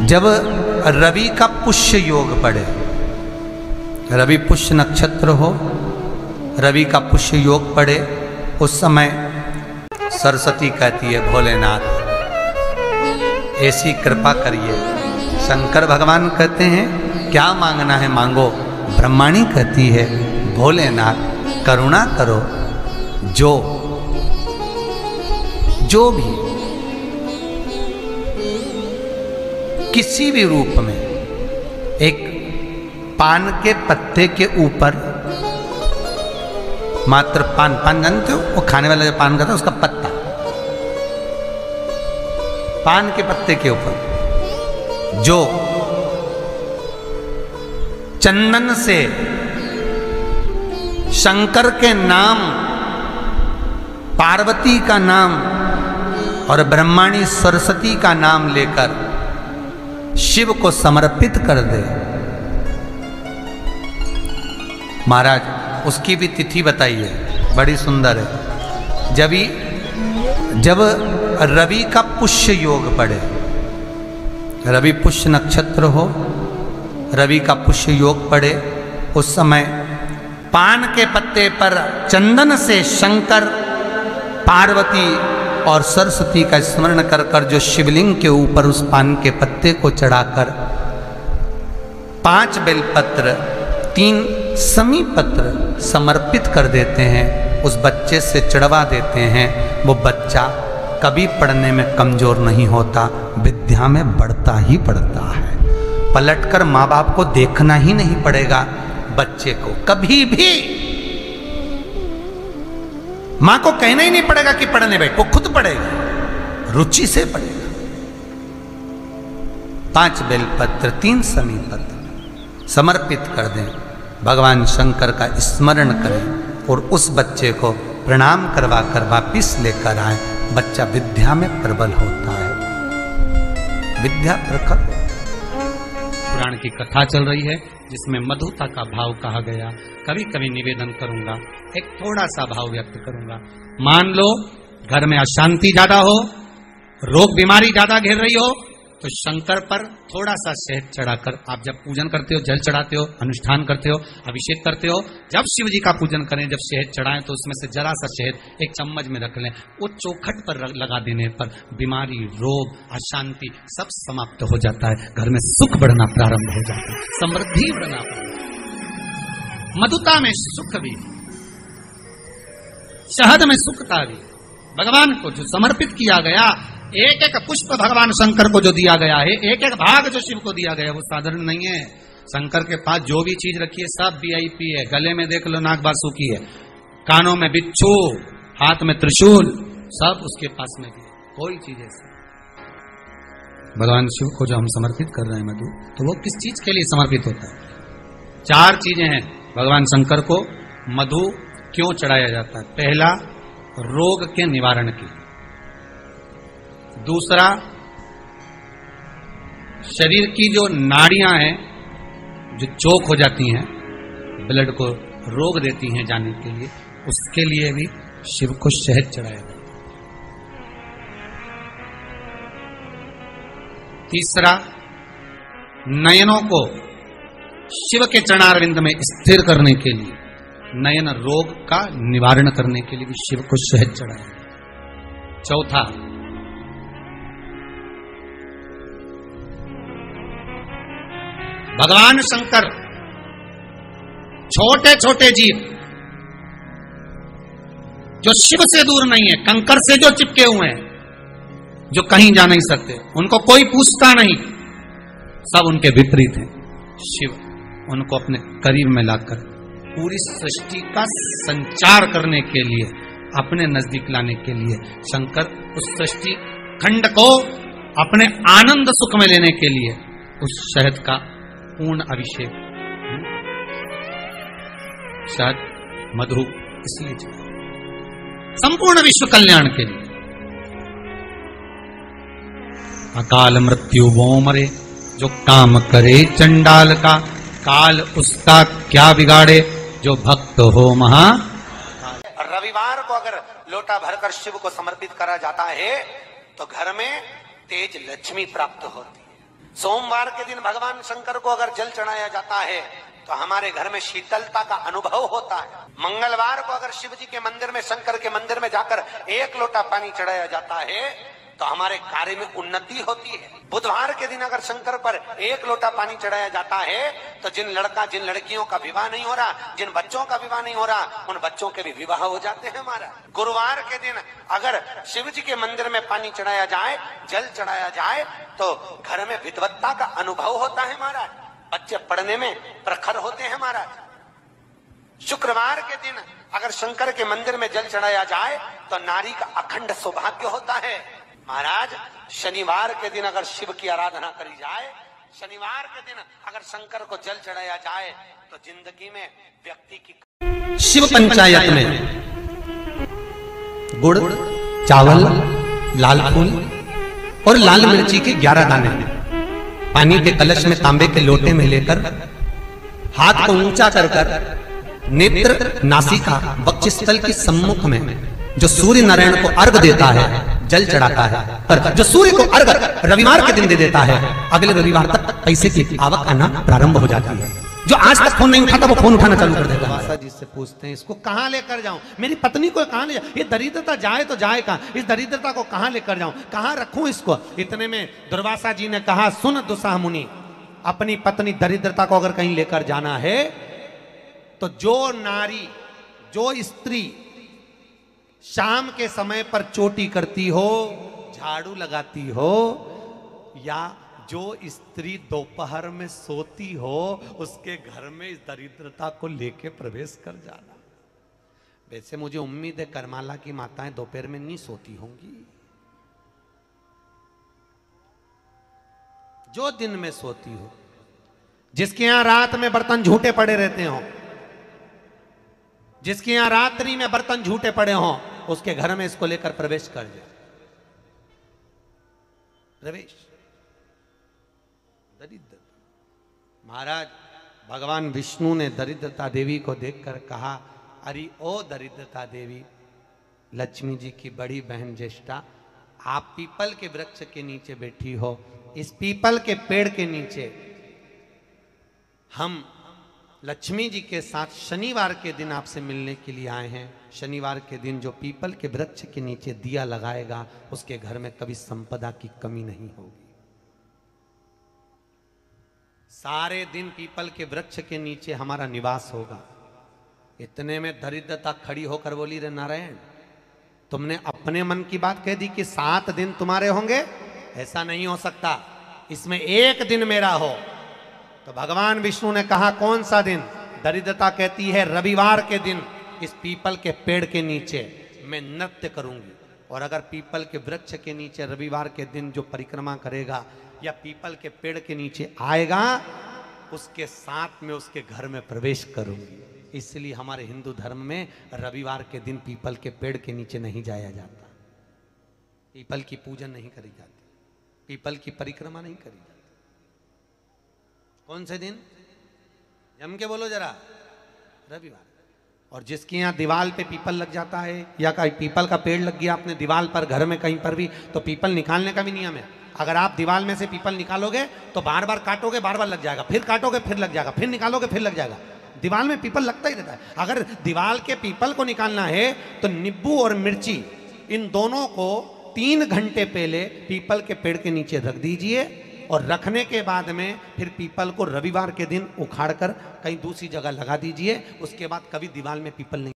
जब रवि का पुष्य योग पड़े, रवि पुष्य नक्षत्र हो, रवि का पुष्य योग पड़े, उस समय सरस्वती कहती है भोलेनाथ ऐसी कृपा करिए। शंकर भगवान कहते हैं क्या मांगना है मांगो। ब्रह्माणी कहती है भोलेनाथ करुणा करो, जो भी किसी भी रूप में एक पान के पत्ते के ऊपर, मात्र पान जानते हो, वो खाने वाला जो पान करता है उसका पत्ता, पान के पत्ते के ऊपर जो चंदन से शंकर के नाम, पार्वती का नाम और ब्रह्माणी सरस्वती का नाम लेकर शिव को समर्पित कर दे, महाराज उसकी भी तिथि बताइए, बड़ी सुंदर है। जब रवि का पुष्य योग पड़े, रवि पुष्य नक्षत्र हो, रवि का पुष्य योग पड़े, उस समय पान के पत्ते पर चंदन से शंकर, पार्वती और सरस्वती का स्मरण कर कर जो शिवलिंग के ऊपर उस पान के पत्ते को चढ़ाकर 5 बेलपत्र 3 समी पत्र समर्पित कर देते हैं, उस बच्चे से चढ़वा देते हैं, वो बच्चा कभी पढ़ने में कमजोर नहीं होता, विद्या में बढ़ता ही बढ़ता है। पलटकर माँ बाप को देखना ही नहीं पड़ेगा बच्चे को, कभी भी मां को कहना ही नहीं पड़ेगा कि पढ़ने बैठ, वो खुद पढ़ेगा, रुचि से पढ़ेगा। 5 बेलपत्र 3 समी पत्र समर्पित कर दें, भगवान शंकर का स्मरण करें और उस बच्चे को प्रणाम करवा कर वापिस लेकर आए। बच्चा विद्या में प्रबल होता है, विद्या प्रखर। पुराण की कथा चल रही है जिसमें मधुता का भाव कहा गया। कभी कभी निवेदन करूंगा, एक थोड़ा सा भाव व्यक्त करूंगा। मान लो घर में अशांति ज्यादा हो, रोग बीमारी ज्यादा घेर रही हो, तो शंकर पर थोड़ा सा शहद चढ़ाकर आप जब पूजन करते हो, जल चढ़ाते हो, अनुष्ठान करते हो, अभिषेक करते हो, जब शिव जी का पूजन करें, जब शहद चढ़ाएं तो उसमें से जरा सा शहद एक चम्मच में रख लें। वो चौखट पर लगा देने पर बीमारी, रोग, अशांति सब समाप्त हो जाता है, घर में सुख बढ़ना प्रारंभ हो जाता है, समृद्धि बढ़ना प्रारंभ। मधुता में सुख भी, शहद में सुखता भी, भगवान को जो समर्पित किया गया, एक एक पुष्प भगवान शंकर को जो दिया गया है, एक एक भाग जो शिव को दिया गया है, वो साधारण नहीं है। शंकर के पास जो भी चीज रखी है सब VIP है। गले में देख लो नाग बासुकी है, कानों में बिच्छू, हाथ में त्रिशूल, सब उसके पास में भी। कोई चीज ऐसी भगवान शिव को जो हम समर्पित कर रहे हैं मधु, तो वो किस चीज के लिए समर्पित होता है? 4 चीजें हैं भगवान शंकर को मधु क्यों चढ़ाया जाता है। पहला, रोग के निवारण के, दूसरा शरीर की जो नाड़ियां हैं जो चोक हो जाती हैं, ब्लड को रोक देती हैं जाने के लिए, उसके लिए भी शिव को शहद चढ़ाया जाता है। तीसरा, नयनों को शिव के चरणारविंद में स्थिर करने के लिए, नयन रोग का निवारण करने के लिए भी शिव को शहद चढ़ाया जाता है। चौथा, भगवान शंकर छोटे छोटे जीव जो शिव से दूर नहीं है, कंकर से जो चिपके हुए हैं, जो कहीं जा नहीं सकते, उनको कोई पूछता नहीं, सब उनके विपरीत हैं, शिव उनको अपने करीब में लाकर पूरी सृष्टि का संचार करने के लिए, अपने नजदीक लाने के लिए शंकर उस सृष्टि खंड को अपने आनंद सुख में लेने के लिए उस शहद का पूर्ण अभिषेक, शहद मधु इसलिए संपूर्ण विश्व कल्याण के लिए। अकाल मृत्यु वो मरे जो काम करे चंडाल का, काल उसका क्या बिगाड़े जो भक्त हो महा। रविवार को अगर लोटा भरकर शिव को समर्पित करा जाता है तो घर में तेज लक्ष्मी प्राप्त होती है। सोमवार के दिन भगवान शंकर को अगर जल चढ़ाया जाता है तो हमारे घर में शीतलता का अनुभव होता है। मंगलवार को अगर शिव जी के मंदिर में, शंकर के मंदिर में जाकर 1 लोटा पानी चढ़ाया जाता है तो हमारे कार्य में उन्नति होती है। बुधवार के दिन अगर शंकर पर 1 लोटा पानी चढ़ाया जाता है तो जिन लड़कियों का विवाह नहीं हो रहा, जिन बच्चों का विवाह नहीं हो रहा, उन बच्चों के भी विवाह हो जाते हैं हमारा। गुरुवार के दिन अगर शिव जी के मंदिर में पानी चढ़ाया जाए, जल चढ़ाया जाए तो घर में विद्वत्ता का अनुभव होता है महाराज, बच्चे पढ़ने में प्रखर होते हैं महाराज। शुक्रवार के दिन अगर शंकर के मंदिर में जल चढ़ाया जाए तो नारी का अखंड सौभाग्य होता है महाराज। शनिवार के दिन अगर शिव की आराधना करी जाए, शनिवार के दिन अगर शंकर को जल चढ़ाया जाए तो जिंदगी में व्यक्ति की शिव पंचायत में गुड़, चावल, लाल फूल और लाल मिर्ची के 11 दाने पानी के कलश में तांबे के लोटे में लेकर हाथ को ऊंचा कर नेत्र, नासिका, वक्षस्थल के सम्मुख में जो सूर्य नारायण को अर्घ देता है, जल चढ़ाता है, पर जो सूर्य को अर्घ रविवार के दिन दे देता है, अगले रविवार तक पैसे की आवक आना प्रारंभ हो जाती है। जो आज तक फोन नहीं उठाता वो फोन उठाना चालू कर देता है। माता जी से पूछते हैं इसको कहां लेकर जाऊं, मेरी पत्नी को कहां ले जाऊं, ये दरिद्रता जाए तो जाए कहां, इस दरिद्रता को कहां लेकर जाऊं, कहां रखूं इसको। इतने में दुर्वासा जी ने कहा, सुन दुस्साह मुनि, अपनी पत्नी दरिद्रता को अगर कहीं लेकर जाना है तो जो नारी, जो स्त्री शाम के समय पर चोटी करती हो, झाड़ू लगाती हो, या जो स्त्री दोपहर में सोती हो, उसके घर में इस दरिद्रता को लेके प्रवेश कर जाना। वैसे मुझे उम्मीद है करमाला की माताएं दोपहर में नहीं सोती होंगी, जो दिन में सोती हो, जिसके यहां रात में बर्तन झूठे पड़े रहते हो, जिसके यहां रात्रि में बर्तन झूठे पड़े हों, उसके घर में इसको लेकर प्रवेश कर जाए। प्रवेश दरिद्र महाराज, भगवान विष्णु ने दरिद्रता देवी को देखकर कहा, अरे ओ दरिद्रता देवी, लक्ष्मी जी की बड़ी बहन ज्येष्ठा, आप पीपल के वृक्ष के नीचे बैठी हो, इस पीपल के पेड़ के नीचे हम लक्ष्मी जी के साथ शनिवार के दिन आपसे मिलने के लिए आए हैं। शनिवार के दिन जो पीपल के वृक्ष के नीचे दिया लगाएगा, उसके घर में कभी संपदा की कमी नहीं होगी। सारे दिन पीपल के वृक्ष के नीचे हमारा निवास होगा। इतने में दरिद्रता खड़ी होकर बोली, रे नारायण, तुमने अपने मन की बात कह दी कि 7 दिन तुम्हारे होंगे, ऐसा नहीं हो सकता, इसमें 1 दिन मेरा हो। तो भगवान विष्णु ने कहा, कौन सा दिन? दरिद्रता कहती है, रविवार के दिन इस पीपल के पेड़ के नीचे मैं नृत्य करूंगी, और अगर पीपल के वृक्ष के नीचे रविवार के दिन जो परिक्रमा करेगा या पीपल के पेड़ के नीचे आएगा, उसके साथ में उसके घर में प्रवेश करूंगी। इसलिए हमारे हिंदू धर्म में रविवार के दिन पीपल के पेड़ के नीचे नहीं जाया जाता, पीपल की पूजन नहीं करी जाती, पीपल की परिक्रमा नहीं करी जाती। कौन से दिन? जम के बोलो जरा, रविवार। और जिसके यहाँ दीवार पे पीपल लग जाता है, या कहीं पीपल का पेड़ लग गया अपने दीवार पर, घर में कहीं पर भी, तो पीपल निकालने का भी नियम है। अगर आप दीवार में से पीपल निकालोगे तो बार बार काटोगे, बार बार लग जाएगा, फिर काटोगे फिर लग जाएगा, फिर निकालोगे फिर लग जाएगा। दीवार में पीपल लगता ही रहता है। अगर दीवार के पीपल को निकालना है तो नींबू और मिर्ची, इन दोनों को 3 घंटे पहले पीपल के पेड़ के नीचे रख दीजिए, और रखने के बाद में फिर पीपल को रविवार के दिन उखाड़कर कहीं दूसरी जगह लगा दीजिए। उसके बाद कभी दीवार में पीपल नहीं